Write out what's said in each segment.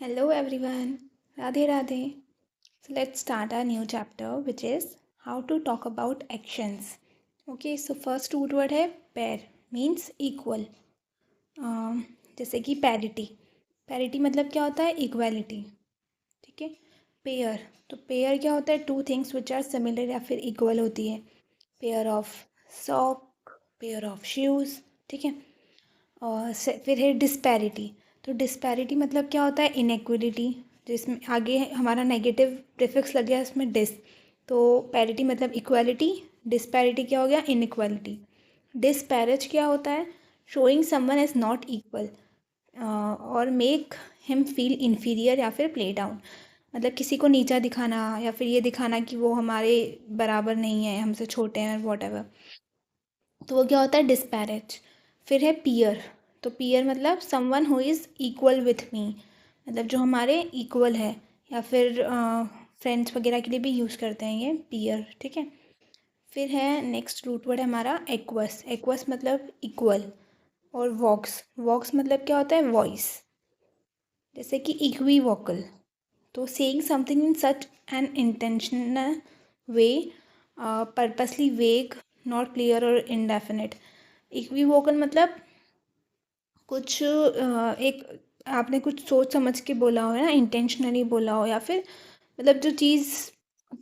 Hello everyone, Radhe Radhe. So let's start our new chapter which is how to talk about actions. Okay, so first root word है pair means equal. जैसे कि parity. Parity मतलब क्या होता है equality. ठीक है. Pair तो pair क्या होता है two things which are similar या फिर equal होती है. Pair of sock, pair of shoes. ठीक है. और फिर है डिस्पैरिटी. तो डिस्पैरिटी मतलब क्या होता है इनइक्वलिटी, जिसमें आगे हमारा नेगेटिव प्रीफिक्स लग गया इसमें डिस. तो पैरिटी मतलब इक्वालिटी, डिस्पैरिटी क्या हो गया इनइक्वालिटी. डिस्पैरेज क्या होता है showing someone is not equal और मेक हिम फील इन्फीरियर या फिर प्ले डाउन. मतलब किसी को नीचा दिखाना या फिर ये दिखाना कि वो हमारे बराबर नहीं है, हमसे छोटे हैं, वॉट एवर. तो वो क्या होता है डिस्पैरेज. फिर है पीयर. तो पीयर मतलब someone who is equal with me, मतलब जो हमारे इक्वल है, या फिर फ्रेंड्स वगैरह के लिए भी यूज़ करते हैं ये पीयर. ठीक है. फिर है नेक्स्ट रूट वर्ड है हमारा एक्वस. एक्वस मतलब इक्वल. और वॉक्स. वॉक्स मतलब क्या होता है वॉइस, जैसे कि इक्वी वोकल. तो saying something in such an intentional way, purposely वेग, नॉट क्लियर और इनडेफिनेट. इक्वीवोकल मतलब कुछ एक आपने कुछ सोच समझ के बोला हो ना, इंटेंशनली बोला हो, या फिर मतलब जो चीज़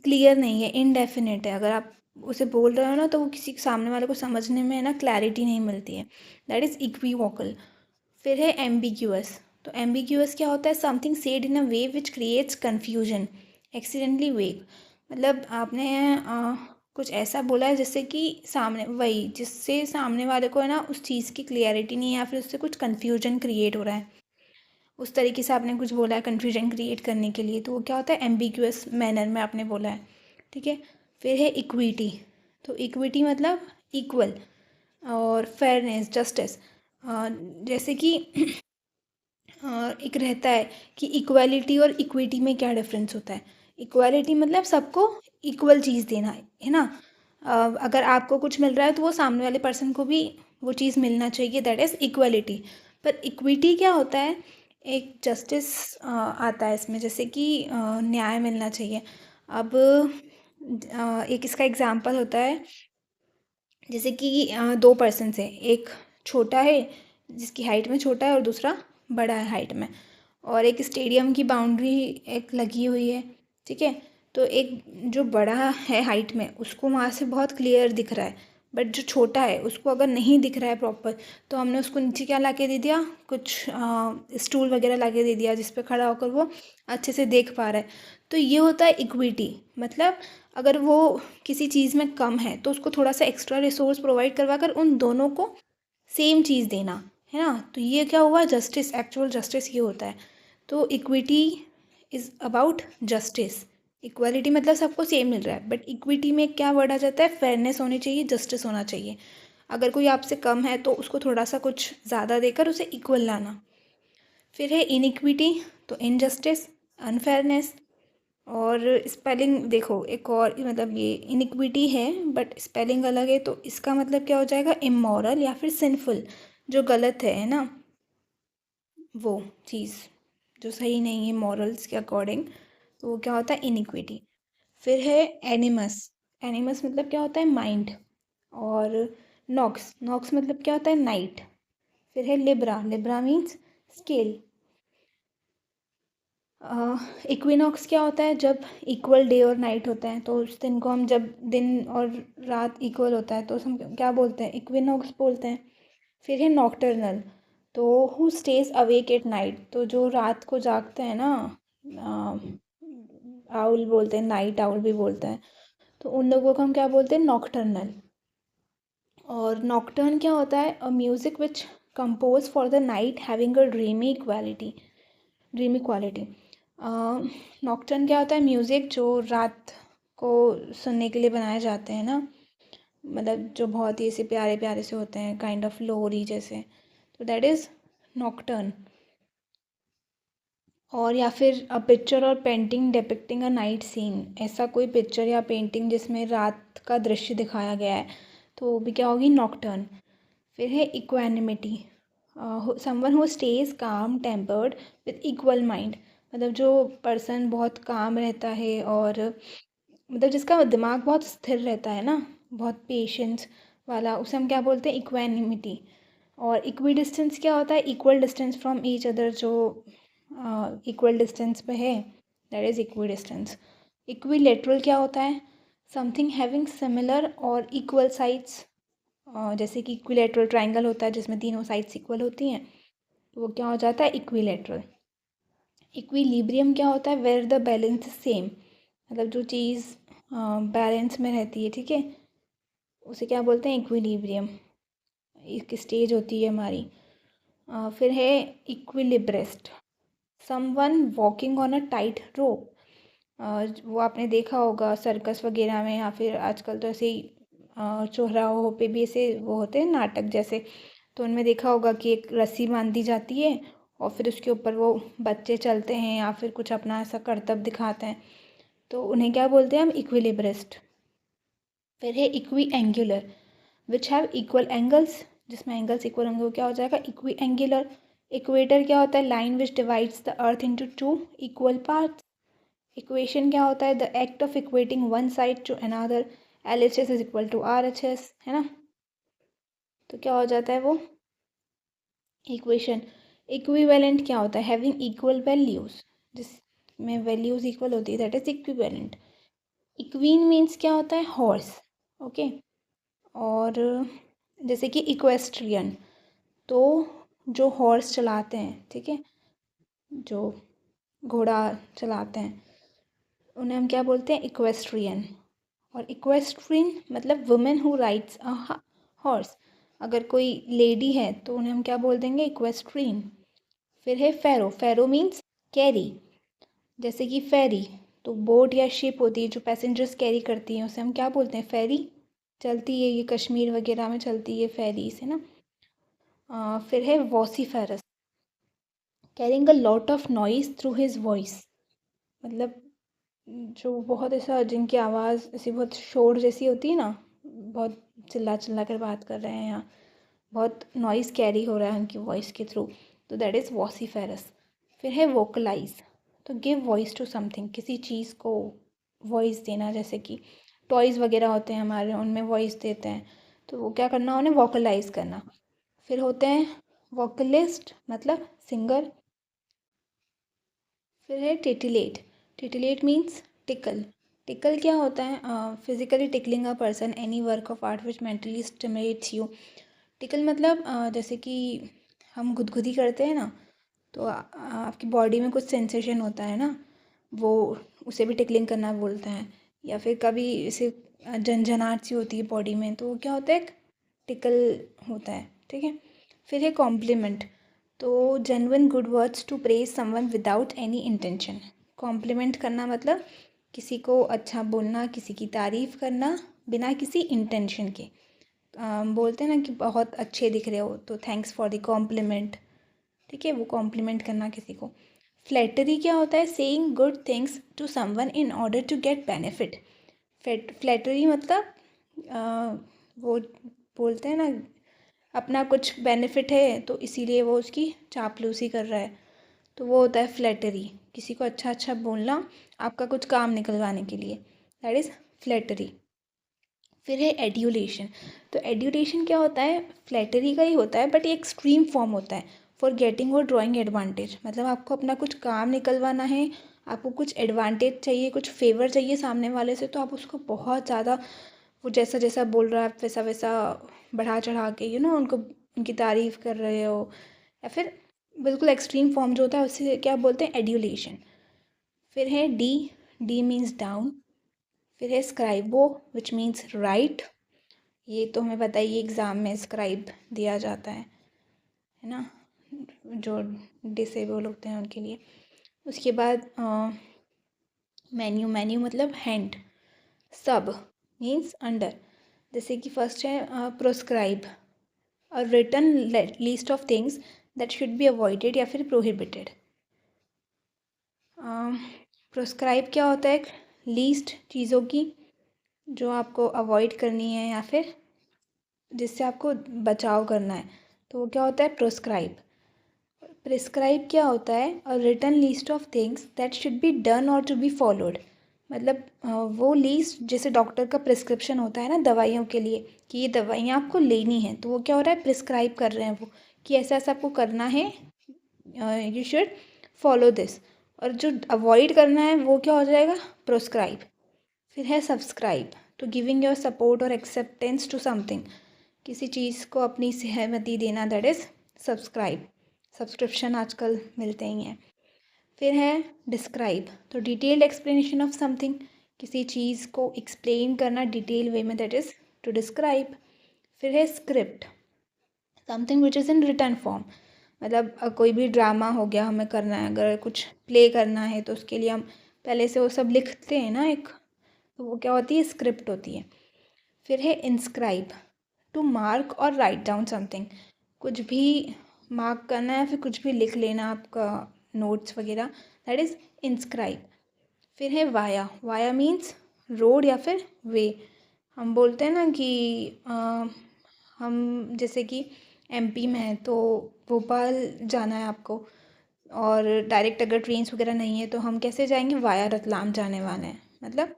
क्लियर नहीं है, इनडेफिनेट है, अगर आप उसे बोल रहे हो ना तो वो किसी सामने वाले को समझने में ना क्लैरिटी नहीं मिलती है. That is equivocal. फिर है एम्बिग्यूअस. तो एम्बिग्यूअस क्या होता है something said in a way which creates confusion, accidentally vague. मतलब आपने कुछ ऐसा बोला है जिससे कि सामने वही जिससे सामने वाले को है ना उस चीज़ की क्लियरिटी नहीं है, या फिर उससे कुछ कन्फ्यूजन क्रिएट हो रहा है. उस तरीके से आपने कुछ बोला है कन्फ्यूजन क्रिएट करने के लिए, तो वो क्या होता है एम्बिग्यूअस मैनर में आपने बोला है. ठीक है. फिर है इक्विटी. तो इक्विटी मतलब इक्वल. और फेयरनेस, जस्टिस. जैसे कि एक रहता है कि इक्वालिटी और इक्विटी में क्या डिफरेंस होता है. इक्वालिटी मतलब सबको इक्वल चीज़ देना है ना. अगर आपको कुछ मिल रहा है तो वो सामने वाले पर्सन को भी वो चीज़ मिलना चाहिए, दैट इज़ इक्वलिटी. पर इक्विटी क्या होता है एक जस्टिस आता है इसमें, जैसे कि न्याय मिलना चाहिए. अब एक इसका एग्जांपल होता है, जैसे कि दो पर्सन है, एक छोटा है जिसकी हाइट में छोटा है और दूसरा बड़ा है हाइट में, और एक स्टेडियम की बाउंड्री एक लगी हुई है. ठीक है. तो एक जो बड़ा है हाइट में उसको वहाँ से बहुत क्लियर दिख रहा है, बट जो छोटा है उसको अगर नहीं दिख रहा है प्रॉपर, तो हमने उसको नीचे क्या ला के दे दिया, कुछ स्टूल वगैरह ला के दे दिया जिस पे खड़ा होकर वो अच्छे से देख पा रहा है. तो ये होता है इक्विटी. मतलब अगर वो किसी चीज़ में कम है तो उसको थोड़ा सा एक्स्ट्रा रिसोर्स प्रोवाइड करवा कर उन दोनों को सेम चीज़ देना है ना. तो ये क्या हुआ जस्टिस, एक्चुअल जस्टिस ये होता है. तो equity is about justice. Equality मतलब सबको सेम मिल रहा है, बट इक्विटी में क्या वर्ड आ जाता है फेयरनेस होनी चाहिए, जस्टिस होना चाहिए. अगर कोई आपसे कम है तो उसको थोड़ा सा कुछ ज़्यादा देकर उसे इक्वल लाना. फिर है इनइक्विटी. तो इनजस्टिस, अनफेयरनेस. और स्पेलिंग देखो एक और, मतलब ये इनइक्विटी है बट स्पेलिंग अलग है, तो इसका मतलब क्या हो जाएगा इमोरल या फिर सिंफुल, जो गलत है ना, वो चीज़ जो सही नहीं है मॉरल्स के अकॉर्डिंग, तो वो क्या होता है इनइक्विटी. फिर है एनिमस. एनिमस मतलब क्या होता है माइंड. और नॉक्स. नॉक्स मतलब क्या होता है नाइट. फिर है Libra. Libra means scale. Equinox क्या होता है जब इक्वल डे और नाइट होता है, तो उस दिन को हम, जब दिन और रात इक्वल होता है तो हम क्या बोलते हैं इक्विनॉक्स बोलते हैं. फिर है नॉक्टर्नल. तो who stays awake at night, तो जो रात को जागते हैं ना, आउल बोलते हैं, नाइट आउल भी बोलते हैं, तो उन लोगों को हम क्या बोलते हैं नॉक्टर्नल. और नॉक्टर्न क्या होता है a music which compose for the night having a dreamy quality. Nocturne क्या होता है म्यूज़िक जो रात को सुनने के लिए बनाए जाते हैं ना, मतलब जो बहुत ही ऐसे प्यारे प्यारे से होते हैं, काइंड ऑफ लोरी जैसे. तो दैट इज़ नॉक्टर्न. और या फिर a picture or painting depicting a night scene, ऐसा कोई पिक्चर या पेंटिंग जिसमें रात का दृश्य दिखाया गया है, तो वो भी क्या होगी नॉक्टर्न. फिर है इक्वानिमिटी. समवन हु स्टेज काम टेम्पर्ड विथ इक्वल माइंड, मतलब जो पर्सन बहुत काम रहता है और मतलब जिसका दिमाग बहुत स्थिर रहता है ना, बहुत पेशेंस वाला, उसे हम क्या बोलते हैं, इक्वेनिमिटी। और इक्वी डिस्टेंस क्या होता है, equal distance from each other, जो इक्वल डिस्टेंस पे है, that is equi distance. Equilateral क्या होता है, समथिंग हैविंग सिमिलर और इक्वल साइड्स, जैसे कि इक्विलेटरल ट्राइंगल होता है जिसमें तीनों साइड्स इक्वल होती हैं, तो वो क्या हो जाता है, इक्विलेटरल। इक्विलिब्रियम क्या होता है, where the balance is same, मतलब जो चीज़ बैलेंस में रहती है, ठीक है, उसे क्या बोलते हैं, इक्विलिब्रियम। एक स्टेज होती है हमारी। फिर है equilibrist, someone walking on a tight rope. वो आपने देखा होगा सर्कस वगैरह में, या फिर आजकल तो ऐसे ही चौराहों पे भी ऐसे वो होते हैं नाटक जैसे, तो उनमें देखा होगा कि एक रस्सी बांधी जाती है और फिर उसके ऊपर वो बच्चे चलते हैं या फिर कुछ अपना ऐसा करतब दिखाते हैं, तो उन्हें क्या बोलते हैं हम, इक्विलिब्रिस्ट। फिर है equi angular, which have equal angles, जिसमें एंगल्स इक्वल होंगे वो क्या हो जाएगा, इक्वी एंगुलर। इक्वेटर क्या होता है, line which divides the earth into two equal parts. Equation क्या होता है, the act of equating one side to another, L H S is equal to R H S, है ना, तो क्या हो जाता है वो इक्वेशन। इक्विवेलेंट क्या होता है, हैविंग इक्वल वैल्यूज, जिसमें वैल्यूज इक्वल होती है, that is equivalent. Equine means क्या होता है, हॉर्स, ओके। और जैसे कि इक्वेस्ट्रियन, तो जो हॉर्स चलाते हैं, ठीक है, जो घोड़ा चलाते हैं, उन्हें हम क्या बोलते हैं, इक्वेस्ट्रियन। और इक्वेस्ट्रियन मतलब women who rides a horse, अगर कोई लेडी है तो उन्हें हम क्या बोल देंगे, इक्वेस्ट्रियन। फिर है फेरो, फेरो मीन्स कैरी, जैसे कि फेरी, तो बोट या शिप होती है जो पैसेंजर्स कैरी करती हैं, उसे हम क्या बोलते हैं, फेरी। चलती है ये कश्मीर वगैरह में चलती है फेरी से ना। फिर है vociferous, carrying a lot of noise through his voice, मतलब जो बहुत ऐसा, जिनकी आवाज़ ऐसी बहुत शोर जैसी होती है ना, बहुत चिल्ला चिल्ला कर बात कर रहे हैं, या बहुत नॉइस कैरी हो रहा है उनकी वॉइस के थ्रू, तो दैट इज़ वॉसीफेरस। फिर है वोकलाइज, तो गिव वॉइस टू समथिंग, किसी चीज़ को वॉइस देना, जैसे कि टॉयज़ वगैरह होते हैं हमारे, उनमें वॉइस देते हैं, तो वो क्या करना, उन्हें वोकलाइज करना। फिर होते हैं वोकलिस्ट, मतलब सिंगर। फिर है titillate, titillate means tackle. Tackle क्या होता है, physically tickling a person any work of art which mentally stimulates you. Tackle मतलब जैसे कि हम गुदगुदी करते हैं ना, तो आपकी बॉडी में कुछ सेंसेशन होता है ना, वो उसे भी टिकलिंग करना बोलते हैं। या फिर कभी इसे झंझनाहट सी होती है बॉडी में, तो वो क्या होता है, एक टिकल होता है, ठीक है। फिर है कॉम्प्लीमेंट, तो genuine good words to praise someone without any intention. Compliment करना मतलब किसी को अच्छा बोलना, किसी की तारीफ़ करना बिना किसी इंटेंशन के। बोलते हैं ना कि बहुत अच्छे दिख रहे हो, तो थैंक्स फॉर द कॉम्प्लीमेंट, ठीक है, वो कॉम्प्लीमेंट करना किसी को। फ्लैटरी क्या होता है, saying good things to someone in order to get benefit. Flattery मतलब वो बोलते हैं ना, अपना कुछ बेनिफिट है तो इसीलिए वो उसकी चापलूसी कर रहा है, तो वो होता है फ्लैटरी, किसी को अच्छा अच्छा बोलना आपका कुछ काम निकलवाने के लिए, दैट इज़ फ्लैटरी। फिर है एड्यूलेशन, तो एड्यूलेशन क्या होता है, फ्लैटरी का ही होता है, बट ये एक्सट्रीम फॉर्म होता है, फॉर गेटिंग और ड्राइंग एडवांटेज, मतलब आपको अपना कुछ काम निकलवाना है, आपको कुछ एडवांटेज चाहिए, कुछ फेवर चाहिए सामने वाले से, तो आप उसको बहुत ज़्यादा, वो जैसा जैसा बोल रहा है आप वैसा वैसा बढ़ा चढ़ा के उनको उनकी तारीफ़ कर रहे हो, या फिर बिल्कुल एक्सट्रीम फॉर्म जो होता है उसे क्या बोलते हैं, एड्यूलेशन। फिर है डी, डी मीन्स डाउन। फिर है स्क्राइबो विच मीन्स राइट, ये तो हमें पता ही, एग्ज़ाम में स्क्राइब दिया जाता है ना, जो डिसेबल होते हैं उनके लिए। उसके बाद मेन्यू, मेन्यू मतलब हैंड। सब मीन्स अंडर, जैसे कि फर्स्ट है proscribe, a written list of things that should be avoided या फिर प्रोहिबिटेड। प्रोस्क्राइब क्या होता है, लीस्ट चीज़ों की जो आपको अवॉइड करनी है या फिर जिससे आपको बचाव करना है, तो वो क्या होता है, प्रोस्क्राइब। प्रिस्क्राइब क्या होता है, a written list of things that should be done और टू बी फॉलोड। मतलब वो लिस्ट जैसे डॉक्टर का प्रिस्क्रिप्शन होता है ना दवाइयों के लिए, कि ये दवाइयाँ आपको लेनी है, तो वो क्या हो रहा है, प्रिस्क्राइब कर रहे हैं वो, कि ऐसा ऐसा आपको करना है, यू शुड फॉलो दिस। और जो अवॉइड करना है वो क्या हो जाएगा, प्रोस्क्राइब। फिर है subscribe, to giving your support और एक्सेप्टेंस टू समथिंग। किसी चीज़ को अपनी सहमति देना, दैट इज़ सब्सक्राइब। सब्सक्रिप्शन आजकल मिलते ही हैं। फिर है डिस्क्राइब, तो डिटेल्ड एक्सप्लेनेशन ऑफ समथिंग। किसी चीज़ को एक्सप्लेन करना डिटेल वे में, दैट इज़ टू डिस्क्राइब। फिर है script, something which is in written form. मतलब कोई भी ड्रामा हो गया, हमें करना है, अगर कुछ प्ले करना है तो उसके लिए हम पहले से वो सब लिखते हैं ना एक, तो वो क्या होती है, स्क्रिप्ट होती है। फिर है इंस्क्राइब, टू मार्क और राइट डाउन समथिंग। कुछ भी मार्क करना है, फिर कुछ भी लिख लेना आपका नोट्स वगैरह, दैट इज़ इंस्क्राइब। फिर है वाया, वाया मीन्स रोड या फिर वे। हम बोलते हैं ना कि हम जैसे कि एमपी में हैं तो भोपाल जाना है आपको, और डायरेक्ट अगर ट्रेन्स वगैरह नहीं है तो हम कैसे जाएंगे, वाया रतलाम जाने वाले हैं, मतलब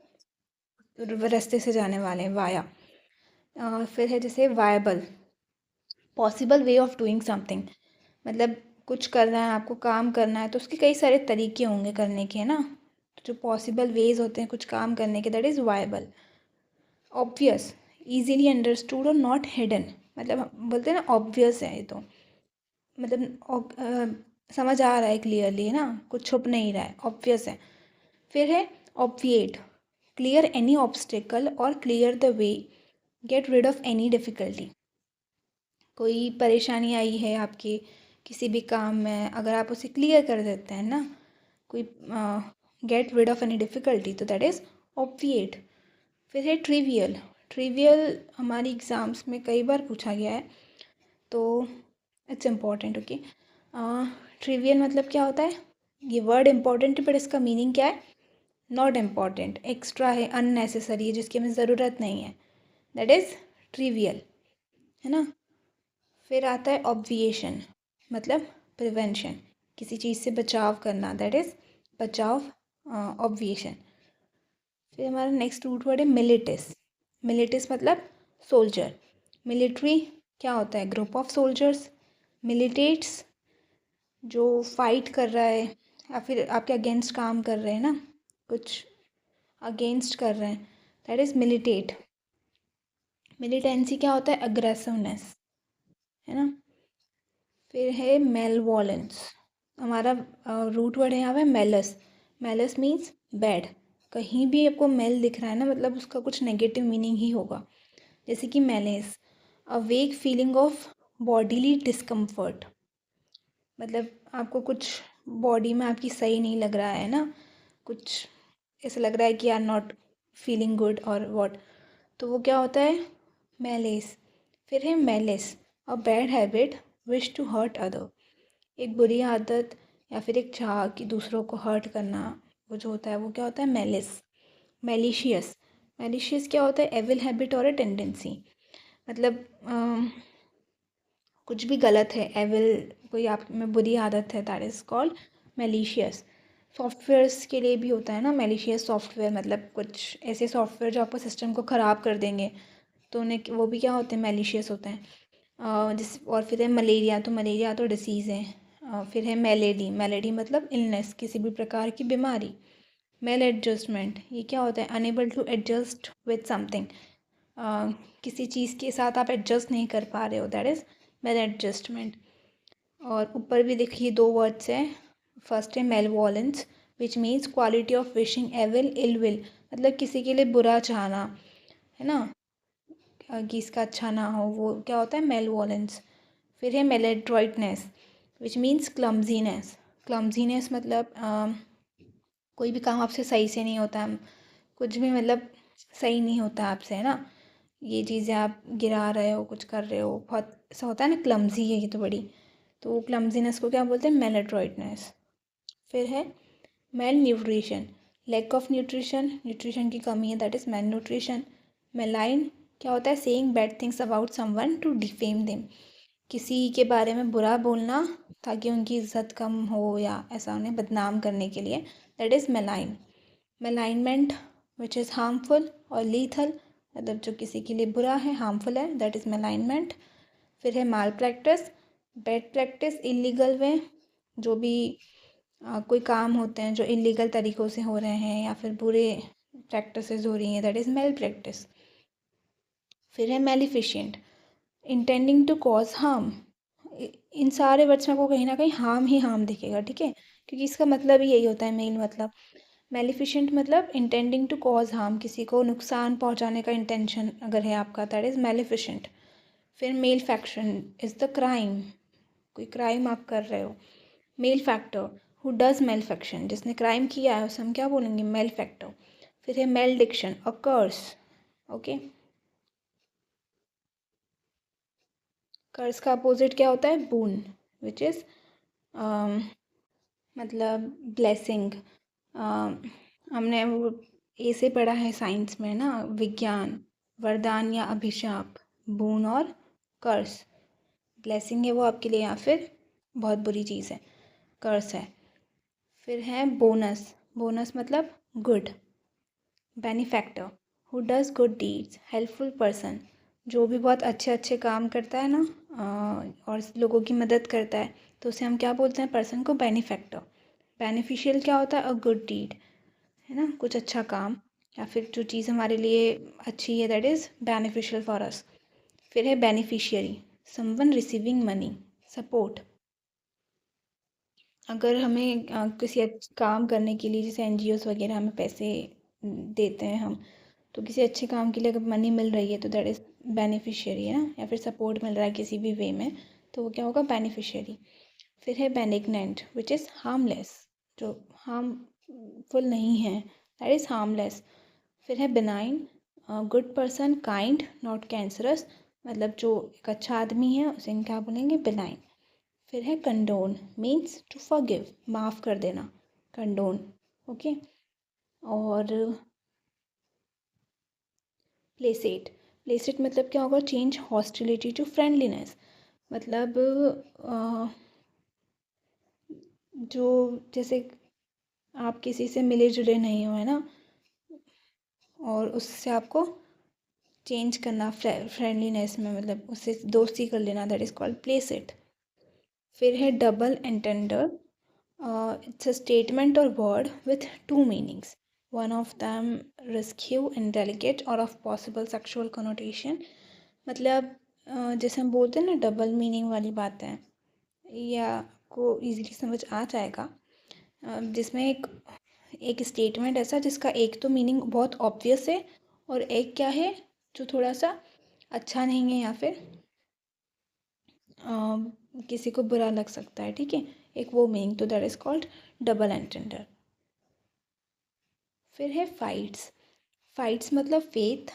रास्ते से जाने वाले हैं, वाया। फिर है जैसे viable, possible way of doing something. मतलब कुछ करना है आपको, काम करना है, तो उसके कई सारे तरीके होंगे करने के, है ना। तो जो पॉसिबल वेज होते हैं कुछ काम करने के, that is viable. Obvious, easily understood और नॉट हिडन। मतलब हम बोलते हैं ना ऑब्वियस है ये तो, मतलब समझ आ रहा है क्लियरली, है ना, कुछ छुप नहीं रहा है, ऑब्वियस है। फिर है ऑब्विएट, क्लियर एनी ऑब्स्टिकल और clear the way, get rid of any difficulty. कोई परेशानी आई है आपके किसी भी काम में, अगर आप उसे क्लियर कर देते हैं ना, कोई get rid of any difficulty, तो दैट इज़ ऑब्विएट। फिर है ट्रिवियल, ट्रिवियल हमारी एग्ज़ाम्स में कई बार पूछा गया है, तो इट्स इम्पॉर्टेंट, ओके। ट्रिवियल मतलब क्या होता है, ये वर्ड इम्पॉर्टेंट है बट इसका मीनिंग क्या है, नॉट इम्पॉर्टेंट, एक्स्ट्रा है, अननेसेसरी है, जिसकी हमें ज़रूरत नहीं है, दैट इज़ ट्रिवियल, है ना। फिर आता है ऑब्विएशन, मतलब प्रिवेंशन, किसी चीज़ से बचाव करना, दैट इज़ बचाव, ऑब्विएशन। फिर हमारा नेक्स्ट रूट वर्ड है मिलिटिस। मिलिटिस मतलब सोल्जर। मिलिट्री क्या होता है, ग्रुप ऑफ सोल्जर्स। मिलिटेट्स जो फाइट कर रहा है या फिर आपके अगेंस्ट काम कर रहे हैं ना, कुछ अगेंस्ट कर रहे हैं, दैट इज़ मिलिटेट। मिलिटेंसी क्या होता है, अग्रेसिवनेस, है ना। फिर है मेलवॉलेंस, हमारा रूट वर्ड है यहाँ पे मेलस। Malus means bad. कहीं भी आपको मेल दिख रहा है ना, मतलब उसका कुछ नेगेटिव मीनिंग ही होगा। जैसे कि मेलेस, अ वेग फीलिंग ऑफ बॉडीली डिस्कम्फर्ट। मतलब आपको कुछ बॉडी में आपकी सही नहीं लग रहा है ना, कुछ ऐसा लग रहा है कि आर नॉट फीलिंग गुड और वॉट, तो वो क्या होता है, मेलेस। फिर है malice, a bad habit wish to hurt other. एक बुरी आदत या फिर एक चाह कि दूसरों को हर्ट करना, वो जो होता है वो क्या होता है, मेलिस। मेलिशियस, मेलिशियस क्या होता है, एविल हैबिट और ए टेंडेंसी। मतलब कुछ भी गलत है, एविल कोई आप में बुरी आदत है, that is called malicious. Softwares के लिए भी होता है ना मेलिशियस सॉफ्टवेयर, मतलब कुछ ऐसे सॉफ्टवेयर जो आपको सिस्टम को ख़राब कर देंगे, तो उन्हें वो भी क्या होते हैं, मेलिशियस होते हैं। जिस और फिर है मलेरिया, तो मलेरिया तो डिसीज़ है। फिर है मेलेडी, मेलेडी मतलब इलनेस, किसी भी प्रकार की बीमारी। मेल एडजस्टमेंट, ये क्या होता है, unable to adjust with something. किसी चीज़ के साथ आप एडजस्ट नहीं कर पा रहे हो, दैट इज़ मेल एडजस्टमेंट। और ऊपर भी देखिए दो वर्ड्स हैं, फर्स्ट है malevolence which means quality of wishing evil ill will, मतलब किसी के लिए बुरा चाहना, है ना, कि इसका अच्छा ना हो, वो क्या होता है, मेलवॉलेंस। फिर है मेलेड्रॉइटनेस विच मीन्स क्लमजीनेस। क्लमजीनेस मतलब कोई भी काम आपसे सही से नहीं होता, कुछ भी मतलब सही नहीं होता आपसे, है ना, ये चीज़ें आप गिरा रहे हो, कुछ कर रहे हो, बहुत ऐसा होता है ना, क्लमजी है ये तो बड़ी, तो क्लमजीनेस को क्या बोलते हैं, मेलेड्रॉइटनेस। फिर है malnutrition, lack of nutrition, nutrition की कमी है, that is malnutrition. Malign क्या होता है, saying bad things about someone to defame them. किसी के बारे में बुरा बोलना ताकि उनकी इज्जत कम हो या ऐसा उन्हें बदनाम करने के लिए, that is malign. Malignment which is harmful और लीथल, मतलब जो किसी के लिए बुरा है, हार्मफुल है, दैट इज़ मेलाइनमेंट। फिर है माल प्रैक्टिस, बैड प्रैक्टिस, इलीगल वे, जो भी कोई काम होते हैं जो इलीगल तरीक़ों से हो रहे हैं या फिर बुरे प्रैक्टिसेस हो रही हैं, दैट इज़ मेल प्रैक्टिस। फिर है maleficent, intending to cause harm. इन सारे वर्ड्स में आपको कहीं ना कहीं हार्म ही हार्म दिखेगा, ठीक है, क्योंकि इसका मतलब ही यही होता है, मेन मतलब। मेलिफिशेंट मतलब इंटेंडिंग टू कॉज हार्म, किसी को नुकसान पहुंचाने का इंटेंशन अगर है आपका, दैट इज़ मेलिफिशेंट। फिर malefaction is the crime, कोई क्राइम आप कर रहे हो। Malefactor who does malefaction, जिसने क्राइम किया है उसे हम क्या बोलेंगे, मेल फैक्टर। फिर है मेल डिक्शन, अ कर्स, ओके। कर्स का अपोजिट क्या होता है, बून, विच इज़ मतलब ब्लेसिंग। हमने वो ए से पढ़ा है साइंस में ना, विज्ञान, वरदान या अभिशाप, बून और कर्स। ब्लेसिंग है वो आपके लिए या फिर बहुत बुरी चीज़ है, कर्स है। फिर है बोनस, बोनस मतलब good. Benefactor who does good deeds, helpful person, जो भी बहुत अच्छे अच्छे काम करता है ना, और लोगों की मदद करता है, तो उसे हम क्या बोलते हैं, पर्सन को बेनिफैक्टर। बेनिफिशियल क्या होता है, अ गुड डीड, है ना, कुछ अच्छा काम या फिर जो चीज़ हमारे लिए अच्छी है, that is beneficial for us. फिर है beneficiary, someone receiving money, support. अगर हमें किसी काम करने के लिए, जैसे एनजीओस वगैरह हमें पैसे देते हैं हम, तो किसी अच्छे काम के लिए अगर मनी मिल रही है तो दैट इज़ बेनिफिशियरी, है ना, या फिर सपोर्ट मिल रहा है किसी भी वे में, तो वो क्या होगा, बेनिफिशियरी। फिर है बेनिग्नेंट विच इज़ हार्मलेस, जो हार्मफुल नहीं है, दैट इज़ हार्मलेस। फिर है benign, good person, kind, not cancerous, मतलब जो एक अच्छा आदमी है उसे हम क्या बोलेंगे, बिनाइन। फिर है कंडोन, मीन्स टू फॉरगिव, माफ़ कर देना, कंडोन, ओके। और प्लेसेट, प्लेसेट मतलब क्या होगा, चेंज हॉस्टिलिटी टू फ्रेंडलीनेस, मतलब जो जैसे आप किसी से मिले जुले नहीं हो, है ना, और उससे आपको चेंज करना फ्रेंडलीनेस में, मतलब उससे दोस्ती कर लेना, दैट इज़ कॉल्ड प्लेसेट। फिर है डबल एंटेंडर, इट्स अ स्टेटमेंट और word with two meanings, one of them rescue and delicate और ऑफ पॉसिबल सेक्सुअल कनोटेशन, मतलब जैसे हम बोलते हैं ना, डबल मीनिंग वाली बातें, या आपको इजीली समझ आ जाएगा, जिसमें एक स्टेटमेंट ऐसा जिसका एक तो मीनिंग बहुत ऑब्वियस है और एक क्या है जो थोड़ा सा अच्छा नहीं है या फिर किसी को बुरा लग सकता है, ठीक है, एक वो मीनिंग, तो that is called double entendre. फिर है फाइट्स, फाइट्स मतलब फेथ,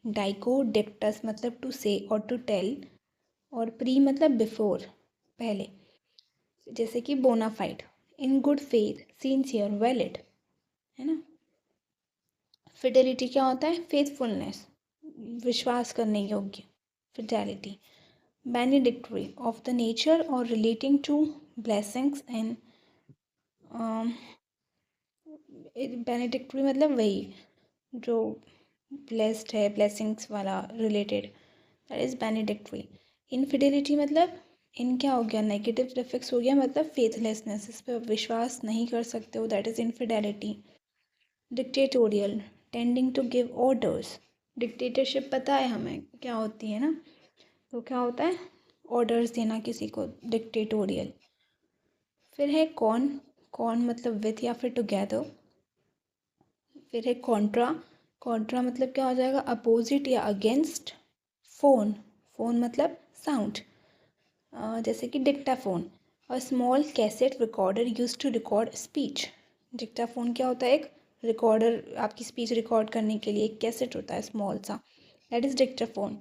डाइको डिक्टस मतलब टू से और टू टेल, और प्री मतलब बिफोर, पहले, जैसे कि bona fide, in good faith, sincere, valid, है ना। फिडेलिटी क्या होता है, फेथफुलनेस, विश्वास करने योग्य, फिडेलिटी। बेनिडिक्टरी, ऑफ द नेचर और रिलेटिंग टू ब्लेसिंग्स एंड, बेनिडिक्टरी मतलब वही जो ब्लेस्ड है, ब्लेसिंग्स वाला रिलेटेड, दैट इज़ बेनिडिक्टरी। इनफिडेलिटी मतलब, इन क्या हो गया, नेगेटिव प्रीफिक्स हो गया, मतलब फेथलेसनेस, इस पर विश्वास नहीं कर सकते हो, दैट इज़ infidelity. Dictatorial, tending to give orders, dictatorship पता है हमें क्या होती है ना, तो क्या होता है, ऑर्डर्स देना किसी को, डिक्टेटोरियल। फिर है कॉन, कॉन मतलब विथ या फिर टुगेदर। फिर है कॉन्ट्रा, कॉन्ट्रा मतलब क्या हो जाएगा, अपोजिट या अगेंस्ट। फोन, फोन मतलब साउंड, जैसे कि dictaphone, a small cassette recorder use to record speech. Dictaphone क्या होता है, एक रिकॉर्डर, आपकी स्पीच रिकॉर्ड करने के लिए एक कैसेट होता है स्मॉल सा, दैट इज़ डिक्टाफोन।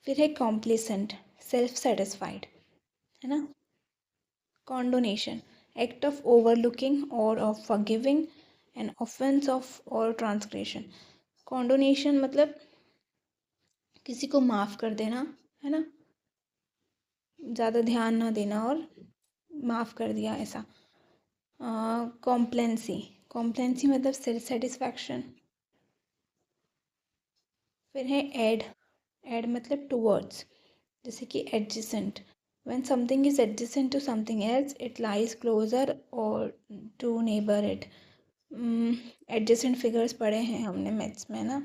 फिर है कॉम्प्लेसेंट, सेल्फ सेटिस्फाइड, है ना। कॉन्डोनेशन, एक्ट ऑफ ओवरलुकिंग और of forgiving an offence of और ट्रांसग्रेशन। कॉन्डोनेशन मतलब किसी को माफ़ कर देना, है ना, ज़्यादा ध्यान ना देना और माफ़ कर दिया ऐसा। कॉम्प्लेंसी, कॉम्प्लेंसी मतलब सेल्फ सेटिस्फैक्शन। फिर है एड, एड मतलब टूवर्ड्स, जैसे कि adjacent, when something is adjacent to something else it lies closer और to neighbour it. Adjacent figures पढ़े हैं हमने मैथ्स में ना,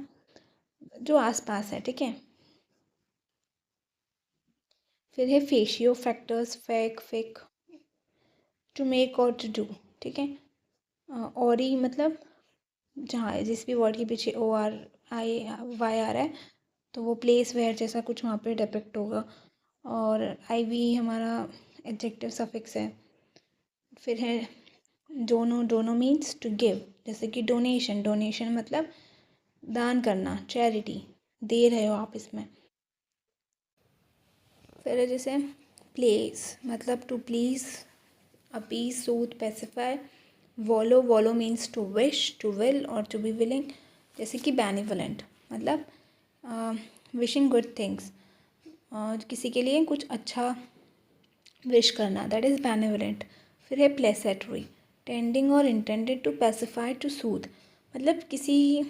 जो आसपास है, ठीक है। फिर है facio factors, fake, fake, to make और टू डू, ठीक है। और ही मतलब जहाँ जिस भी वर्ड के पीछे ओ आर आई वाई आ रहा है तो वो प्लेस वेयर जैसा कुछ वहाँ पे डिपिक्ट होगा। और आई वी हमारा एडजेक्टिव सफिक्स है। फिर है dono, dono means to give, जैसे कि डोनेशन, डोनेशन मतलब दान करना, चैरिटी, दे रहे हो आप इसमें। फिर है जैसे प्लेस मतलब to please, appease, soothe, pacify. Volo, volo means to wish, to will और टू बी विलिंग, जैसे कि बेनिवलेंट मतलब विशिंग गुड थिंग्स, किसी के लिए कुछ अच्छा विश करना, दैट इज़ बेनिवलेंट। फिर है प्लेसेटरी, टेंडिंग और intended to pacify, to soothe, मतलब किसी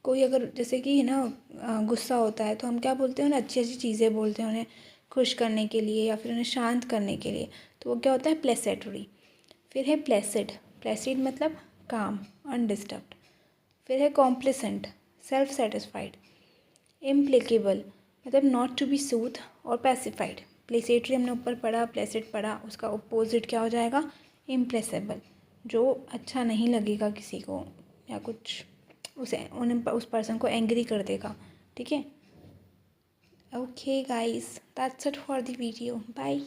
कोई अगर जैसे कि ना गुस्सा होता है तो हम क्या बोलते हैं, उन्हें अच्छी अच्छी चीज़ें बोलते हैं, उन्हें खुश करने के लिए या फिर उन्हें शांत करने के लिए, तो वो क्या होता है, प्लेसेटरी। फिर है प्लेसिड, प्लेसिड मतलब काम, अनडिस्टर्ब्ड। फिर है कॉम्प्लिसेंट, सेल्फ सेटिस्फाइड। इम्प्लिकेबल मतलब नॉट टू बी सूथ और पैसिफाइड। प्लेसेटरी हमने ऊपर पढ़ा, प्लेसिड पढ़ा, उसका अपोजिट क्या हो जाएगा, इम्प्लेसेबल, जो अच्छा नहीं लगेगा किसी को या कुछ उसे उन्हें उस पर्सन को एंग्री कर देगा, ठीक है। Okay guys, that's it for the video, bye.